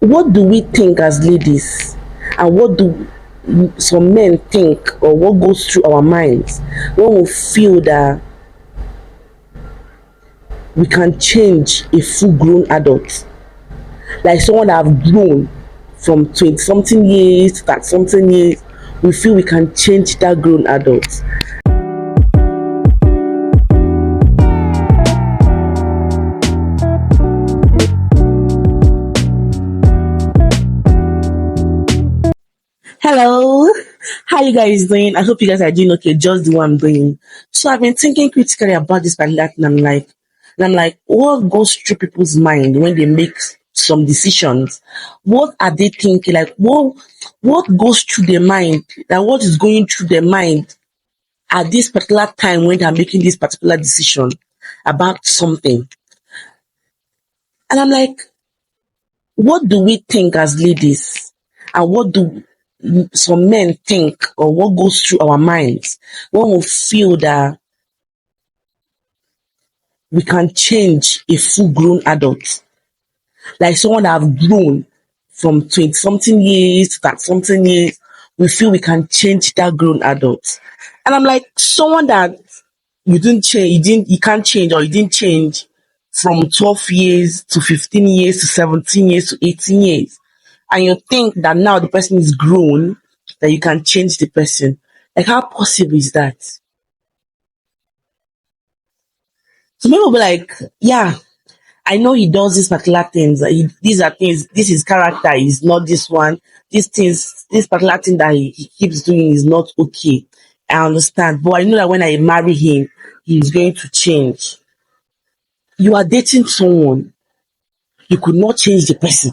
What do we think as ladies, and what do some men think, or what goes through our minds when we feel that we can change a full grown adult, like someone that have grown from 20 something years to that something years? We feel we can change that grown adult. Hello, how you guys doing? I hope you guys are doing okay, just the way I'm doing. So I've been thinking critically about this particular thing. I'm like, what goes through people's mind when they make some decisions? What are they thinking? Like, what goes through their mind? Like, what is going through their mind at this particular time when they're making this particular decision about something? And I'm like, what do we think as ladies, and what do some men think, or what goes through our minds when we feel that we can change a full grown adult, like someone that have grown from 20 something years to that something years? We feel we can change that grown adult. And I'm like, someone that you can't change, or you didn't change from 12 years to 15 years to 17 years to 18 years, and you think that now the person is grown, that you can change the person. Like, how possible is that? So maybe we'll be like, yeah, I know he does these particular things. These are things, this is character, is not this one. These things, this particular thing that he keeps doing is not okay. I understand. But I know that when I marry him, he's going to change. You are dating someone, you could not change the person.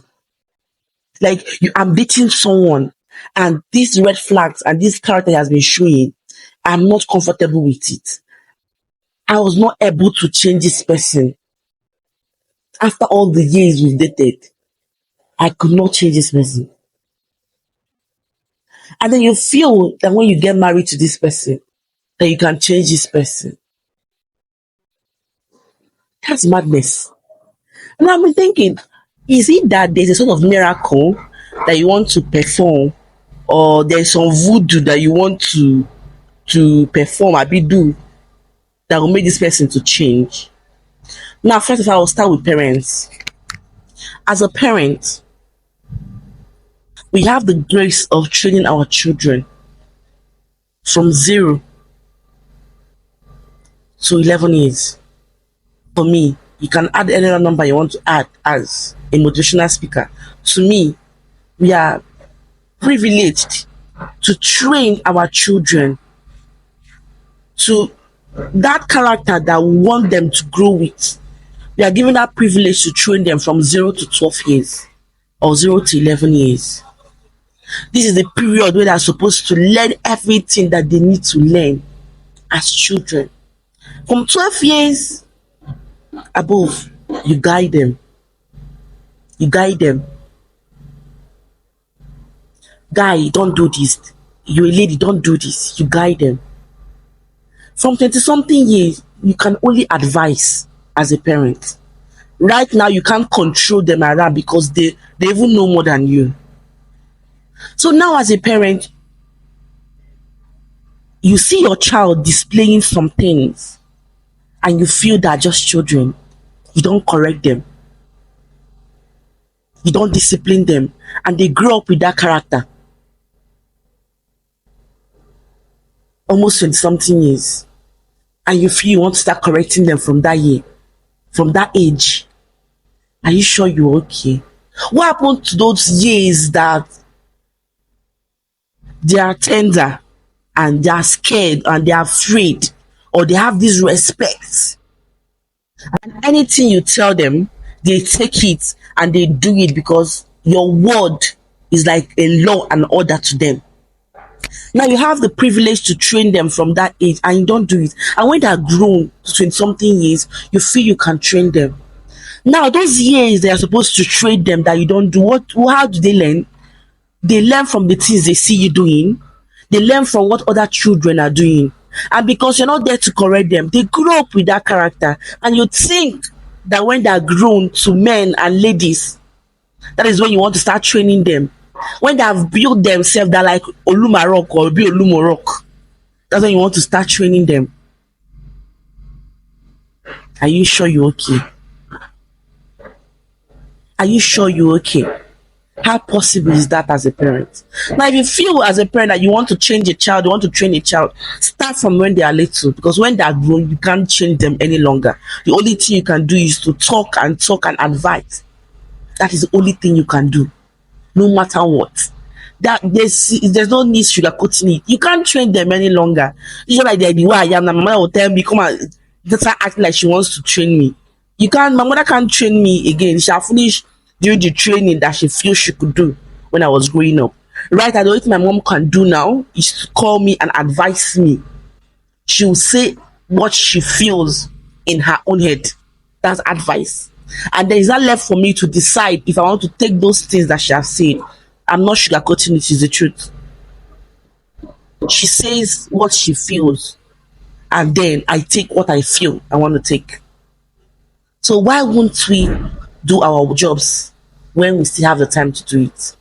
Like, I'm dating someone, and these red flags and this character has been showing. I'm not comfortable with it. I was not able to change this person after all the years we've dated. I could not change this person. And then you feel that when you get married to this person, that you can change this person. That's madness. And I've been thinking, is it that there's a sort of miracle that you want to perform, or there's some voodoo that you want to perform, abi do, that will make this person to change? Now, first of all, I'll start with parents. As a parent, we have the grace of training our children from 0 to 11 years. For me, you can add any other number you want to add as a motivational speaker. To me, we are privileged to train our children to that character that we want them to grow with. We are given that privilege to train them from 0 to 12 years, or 0 to 11 years. This is the period where they are supposed to learn everything that they need to learn as children. From 12 years above, you guide them. You guide them. Guy, don't do this. You're a lady, don't do this. You guide them. From 20 something years, you can only advise as a parent. Right now, you can't control them around because they even know more than you. So now, as a parent, you see your child displaying some things, and you feel that just children. You don't correct them. You don't discipline them, and they grow up with that character. Almost 20 something years. And you feel you want to start correcting them from that year, from that age. Are you sure you're okay? What happened to those years that they are tender, and they are scared, and they are afraid, or they have this respect, and anything you tell them, they take it and they do it because your word is like a law and order to them? Now you have the privilege to train them from that age, and you don't do it. And when they're grown to 20 something years, you feel you can train them. Now, those years they are supposed to train them that you don't do, how do they learn? They learn from the things they see you doing. They learn from what other children are doing. And because you're not there to correct them, they grow up with that character. And you think that when they're grown to men and ladies, That is when you want to start training them. When they have built themselves, they're like Oluma Rock or Be Olumo Rock. That's when you want to start training them. Are you sure you're okay? Are you sure you're okay? How possible is that as a parent? Now, if you feel as a parent that you want to change a child, you want to train a child, start from when they are little, because when they are grown, you can't change them any longer. The only thing you can do is to talk and advise. That is the only thing you can do, no matter what. That there's no need sugarcoating it. You can't train them any longer. It's just like the way I am. My mother will tell me, come on, just start acting like she wants to train me. You can't. My mother can't train me again. She have finished doing the training that she feels she could do when I was growing up. Right? The only thing my mom can do now is to call me and advise me. She will say what she feels in her own head. That's advice. And there is that left for me to decide if I want to take those things that she has said. I'm not sugarcoating it, is the truth. She says what she feels, and then I take what I feel I want to take. So why won't we do our jobs when we still have the time to do it,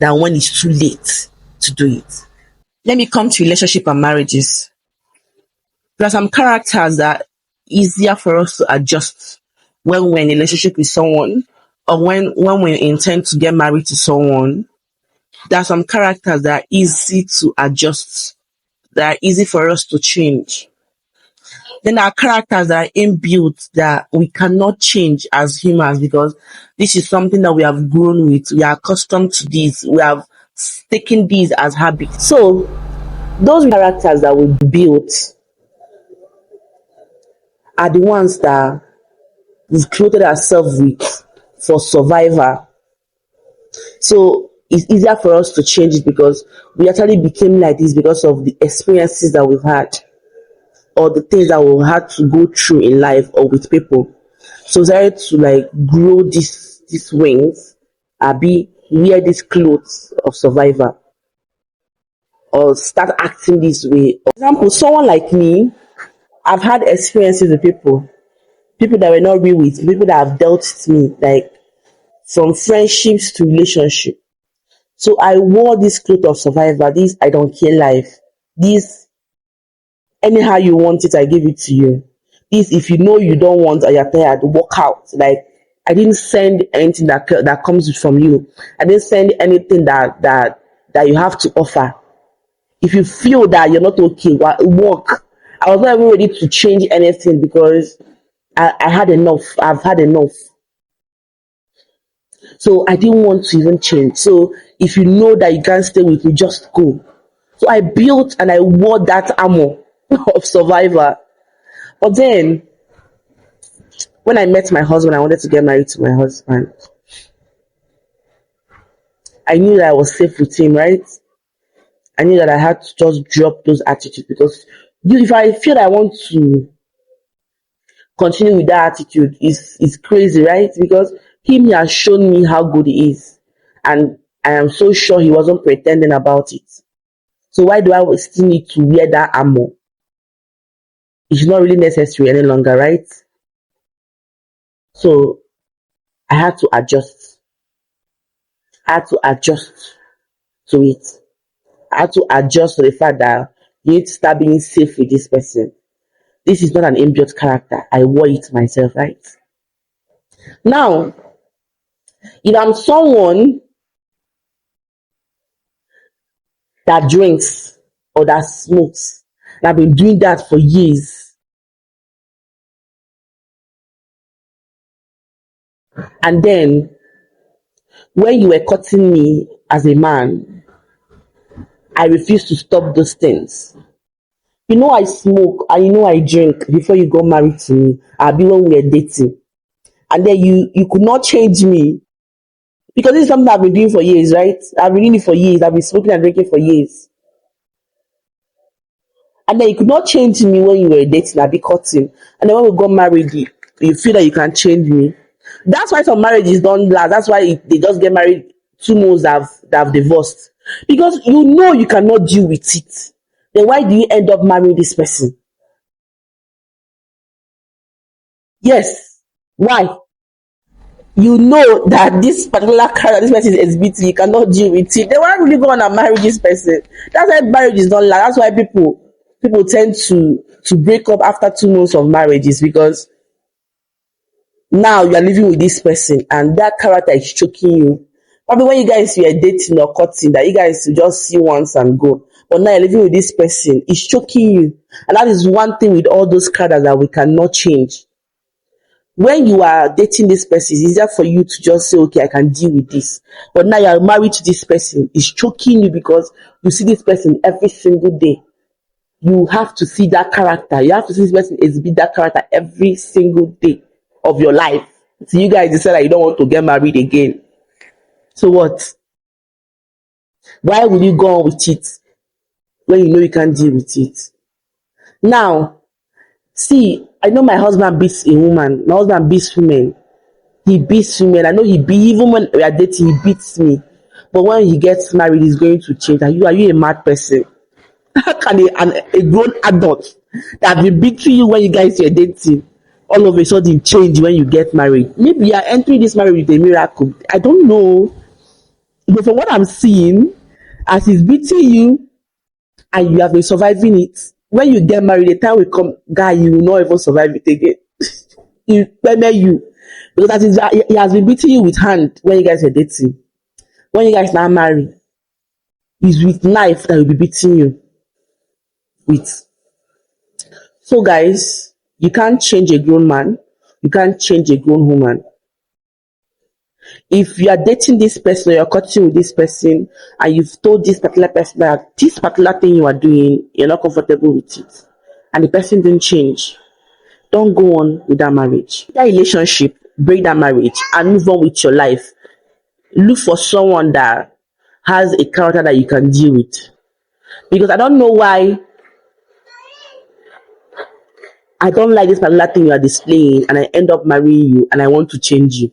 than when it's too late to do it? Let me come to relationship and marriages. There are some characters that are easier for us to adjust when we're in a relationship with someone, or when we intend to get married to someone. There are some characters that are easy to adjust, that are easy for us to change. Then there are characters that are inbuilt that we cannot change as humans, because this is something that we have grown with. We are accustomed to this. We have taken these as habits. So those characters that we built are the ones that we've created ourselves with for survival. So it's easier for us to change it, because we actually became like this because of the experiences that we've had, or the things that we've had to go through in life or with people. So it's hard to like grow these wings, be wear these clothes of survivor, or start acting this way. For example, someone like me, I've had experiences with people that were not real with, people that have dealt with me, like from friendships to relationship. So I wore this cloth of survivor, this I don't care life, this anyhow you want it, I give it to you. This if you know you don't want or you're tired, walk out. Like I didn't send anything that comes from you. I didn't send anything that you have to offer. If you feel that you're not okay, walk. I was not even ready to change anything, because I had enough. I've had enough. So I didn't want to even change. So if you know that you can't stay with me, just go. So I built and I wore that armor of survivor. But then, when I met my husband, I wanted to get married to my husband. I knew that I was safe with him, right? I knew that I had to just drop those attitudes, because if I feel that I want to continue with that attitude, is crazy, right? Because he has shown me how good he is, and I am so sure he wasn't pretending about it. So why do I still need to wear that armor? It's not really necessary any longer, right? So I had to adjust. I had to adjust to it. I had to adjust to the fact that you need to start being safe with this person. This is not an inbuilt character. I wore it myself, right? Now, if I'm someone that drinks or that smokes, and I've been doing that for years, and then when you were cutting me as a man, I refused to stop those things. You know I smoke and you know I drink before you got married to me. I'll be when we were dating. And then you could not change me, because this is something I've been doing for years, right? I've been doing it for years. I've been smoking and drinking for years. And then you could not change me when you were dating. I'll be cutting. And then when we got married, you feel that you can change me. That's why some marriages don't last. That's why they just get married 2 months that have divorced. Because you know you cannot deal with it. Then why do you end up marrying this person? Yes. Why? you know that this particular character, this person is exhibiting, you cannot deal with it, then why would you go on and marry this person? That's why marriage is not last. That's why people tend to break up after 2 months of marriage, is because now you are living with this person and that character is choking you. Probably when you guys were dating or cutting, that you guys will just see once and go. But now you're living with this person, it's choking you. And that is one thing with all those characters that we cannot change. When you are dating this person, it's easier for you to just say, okay, I can deal with this. But now you are married to this person, it's choking you because you see this person every single day. You have to see that character. You have to see this person exhibit that character every single day of your life. So you guys decide that you don't want to get married again. So what? Why will you go on with it when you know you can't deal with it? Now, see, I know my husband beats a woman. My husband beats women. He beats women. I know even when we are dating, he beats me. But when he gets married, he's going to change. Are you a mad person? How can a grown adult that be beating you when you guys are dating all of a sudden change when you get married? Maybe you are entering this marriage with a miracle. I don't know. But from what I'm seeing, as he's beating you and you have been surviving it, when you get married, the time will come, guy, you will not even survive it again. He permit you. Because that is, he has been beating you with hand when you guys are dating. When you guys now marry, he's with knife that will be beating you with. So guys, you can't change a grown man. You can't change a grown woman. If you are dating this person or you're cutting with this person and you've told this particular person that this particular thing you are doing, you're not comfortable with it, and the person didn't change, don't go on with that marriage. That relationship, break that marriage and move on with your life. Look for someone that has a character that you can deal with. Because I don't know why I don't like this particular thing you are displaying and I end up marrying you and I want to change you.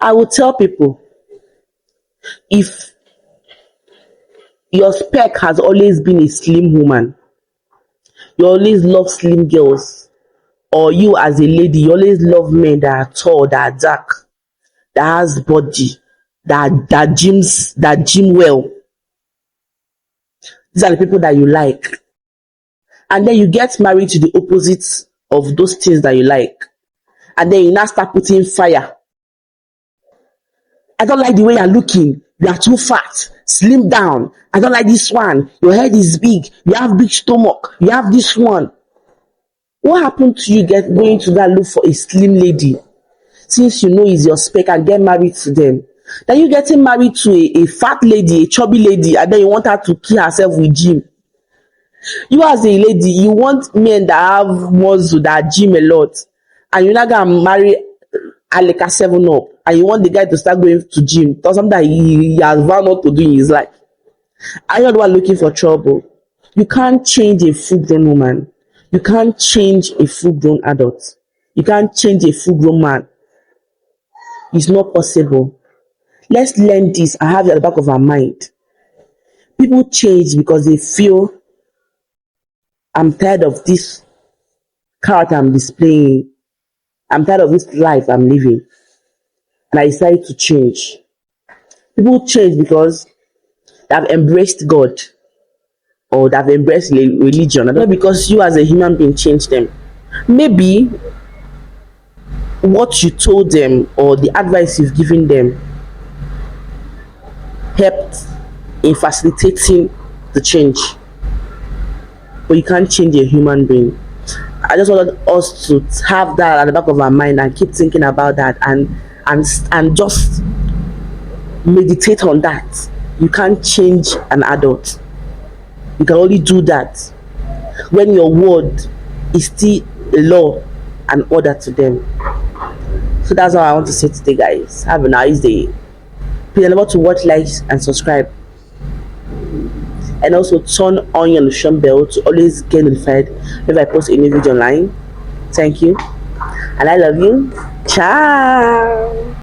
I will tell people, if your spec has always been a slim woman, you always love slim girls, or you as a lady, you always love men that are tall, that are dark, that has body, that gym well. These are the people that you like. And then you get married to the opposite of those things that you like. And then you now start putting fire. I don't like the way you're looking. You are too fat. Slim down. I don't like this one. Your head is big. You have big stomach. You have this one. What happened to you going to that look for a slim lady? Since you know it's your spec and get married to them. Then you getting married to a fat lady, a chubby lady, and then you want her to kill herself with gym. You as a lady, you want men that have muscle, that gym a lot. And you're not going to marry Aleka 7up. And you want the guy to start going to gym. That's something that he has vowed not to do in his life. Are you the one looking for trouble? You can't change a full-grown woman. You can't change a full-grown adult. You can't change a full-grown man. It's not possible. Let's learn this and have it at the back of our mind. People change because they feel, I'm tired of this character I'm displaying. I'm tired of this life I'm living. And I decided to change. People change because they've embraced God or they've embraced religion. Not because you as a human being changed them. Maybe what you told them or the advice you've given them helped in facilitating the change. But you can't change a human being. I just wanted us to have that at the back of our mind and keep thinking about that and just meditate on that. You can't change an adult. You can only do that when your word is still a law and order to them. So that's all I want to say today, guys. Have a nice day. Please remember to watch, like, and subscribe. And also turn on your notification bell to always get notified if I post a new video online. Thank you. And I love you. Ciao.